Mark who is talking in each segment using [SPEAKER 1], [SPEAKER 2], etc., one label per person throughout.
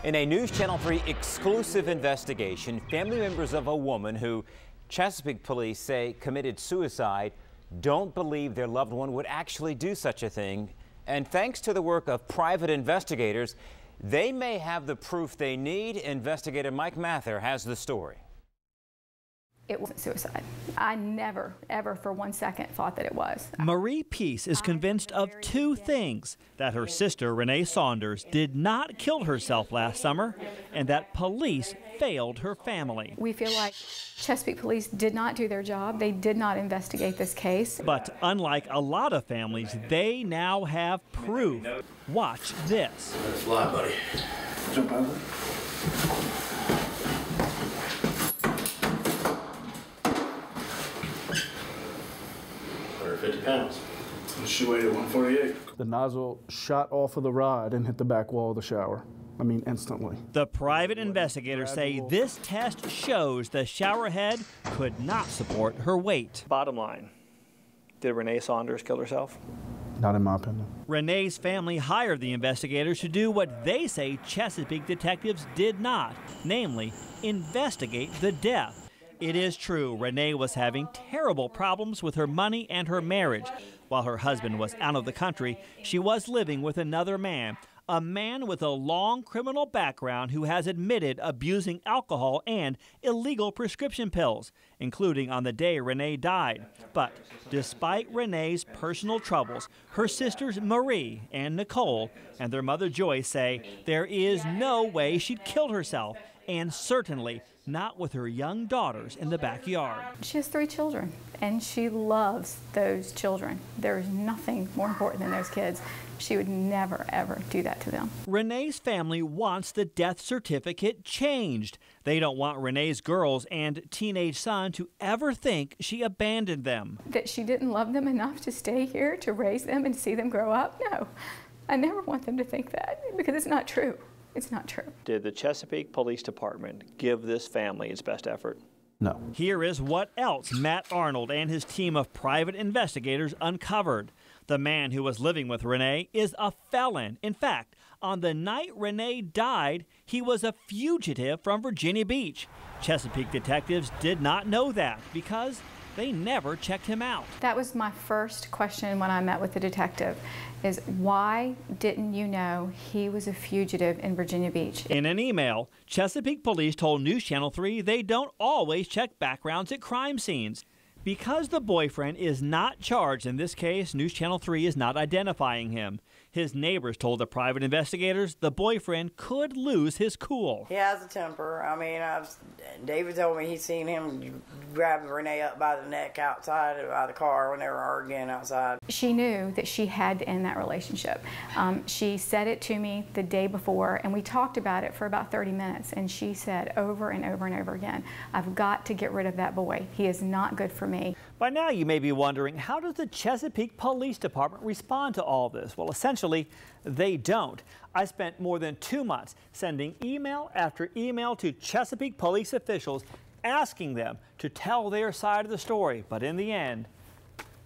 [SPEAKER 1] In a News Channel 3 exclusive investigation, family members of a woman who Chesapeake police say committed suicide don't believe their loved one would actually do such a thing. And thanks to the work of private investigators, they may have the proof they need. Investigator Mike Mather has the story.
[SPEAKER 2] It wasn't suicide. I never, ever for 1 second thought that it was.
[SPEAKER 3] Marie Peace is convinced of two things: that her sister, Renee Saunders, did not kill herself last summer, and that police failed her family.
[SPEAKER 2] We feel like Chesapeake police did not do their job. They did not investigate this case.
[SPEAKER 3] But unlike a lot of families, they now have proof. Watch this.
[SPEAKER 4] Let's fly, buddy. Jump over. 150 pounds. She weighed at 148.
[SPEAKER 5] The nozzle shot off of the rod and hit the back wall of the shower. I mean, instantly.
[SPEAKER 3] The private investigators say this test shows the shower head could not support her weight. Bottom line, did Renee Saunders kill herself?
[SPEAKER 5] Not in my opinion.
[SPEAKER 3] Renee's family hired the investigators to do what they say Chesapeake detectives did not, namely, investigate the death. It is true, Renee was having terrible problems with her money and her marriage. While her husband was out of the country, she was living with another man, a man with a long criminal background who has admitted abusing alcohol and illegal prescription pills, including on the day Renee died. But despite Renee's personal troubles, her sisters Marie and Nicole and their mother Joyce say there is no way she'd killed herself, and certainly not with her young daughters in the backyard.
[SPEAKER 2] She has 3 children, and she loves those children. There is nothing more important than those kids. She would never, ever do that to them.
[SPEAKER 3] Renee's family wants the death certificate changed. They don't want Renee's girls and teenage son to ever think she abandoned them.
[SPEAKER 2] That she didn't love them enough to stay here to raise them and see them grow up? No, I never want them to think that, because it's not true. It's not true.
[SPEAKER 3] Did the Chesapeake Police Department give this family its best effort?
[SPEAKER 5] No.
[SPEAKER 3] Here is what else Matt Arnold and his team of private investigators uncovered. The man who was living with Renee is a felon. In fact, on the night Renee died, he was a fugitive from Virginia Beach. Chesapeake detectives did not know that because they never checked him out.
[SPEAKER 2] That was my first question when I met with the detective, is why didn't you know he was a fugitive in Virginia Beach?
[SPEAKER 3] In an email, Chesapeake police told News Channel 3 they don't always check backgrounds at crime scenes. Because the boyfriend is not charged in this case, News Channel 3 is not identifying him. His neighbors told the private investigators the boyfriend could lose his cool.
[SPEAKER 6] He has a temper. I mean, David told me he's seen him grab Renee up by the neck outside by the car when they were arguing outside.
[SPEAKER 2] She knew that she had to end that relationship. She said it to me the day before, and we talked about it for about 30 minutes, and she said over and over and over again, I've got to get rid of that boy. He is not good for me.
[SPEAKER 3] By now you may be wondering, how does the Chesapeake Police Department respond to all this? Well, essentially, they don't. I spent more than 2 months sending email after email to Chesapeake police officials asking them to tell their side of the story, but in the end,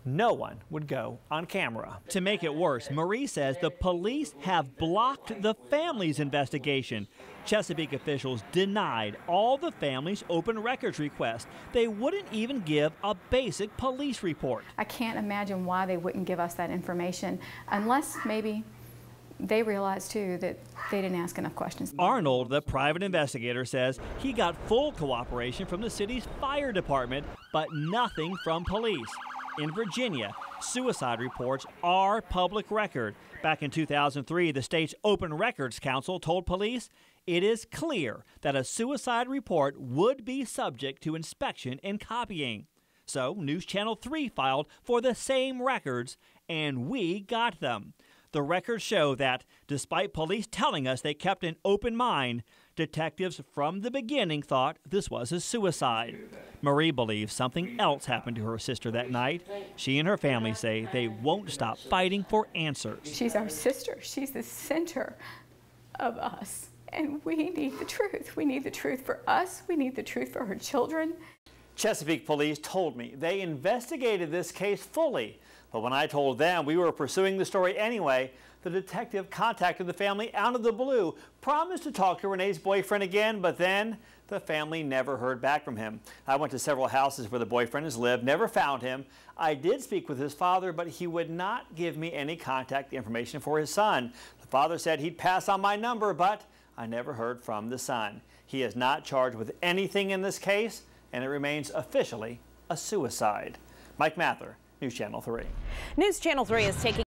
[SPEAKER 3] no one would go on camera. To make it worse, Marie says the police have blocked the family's investigation. Chesapeake officials denied all the family's open records requests. They wouldn't even give a basic police report.
[SPEAKER 2] I can't imagine why they wouldn't give us that information, unless maybe they realized too that they didn't ask enough questions.
[SPEAKER 3] Arnold, the private investigator, says he got full cooperation from the city's fire department, but nothing from police. In Virginia, suicide reports are public record. Back in 2003, the state's Open Records Council told police it is clear that a suicide report would be subject to inspection and copying. So News Channel 3 filed for the same records, and we got them. The records show that, despite police telling us they kept an open mind, detectives from the beginning thought this was a suicide. Marie believes something else happened to her sister that night. She and her family say they won't stop fighting for answers.
[SPEAKER 2] She's our sister. She's the center of us. And we need the truth. We need the truth for us. We need the truth for her children.
[SPEAKER 3] Chesapeake police told me they investigated this case fully. But when I told them we were pursuing the story anyway, the detective contacted the family out of the blue, promised to talk to Renee's boyfriend again, but then the family never heard back from him. I went to several houses where the boyfriend has lived, never found him. I did speak with his father, but he would not give me any contact information for his son. The father said he'd pass on my number, but I never heard from the son. He is not charged with anything in this case, and it remains officially a suicide. Mike Mather, News Channel 3.
[SPEAKER 7] News Channel 3 is taking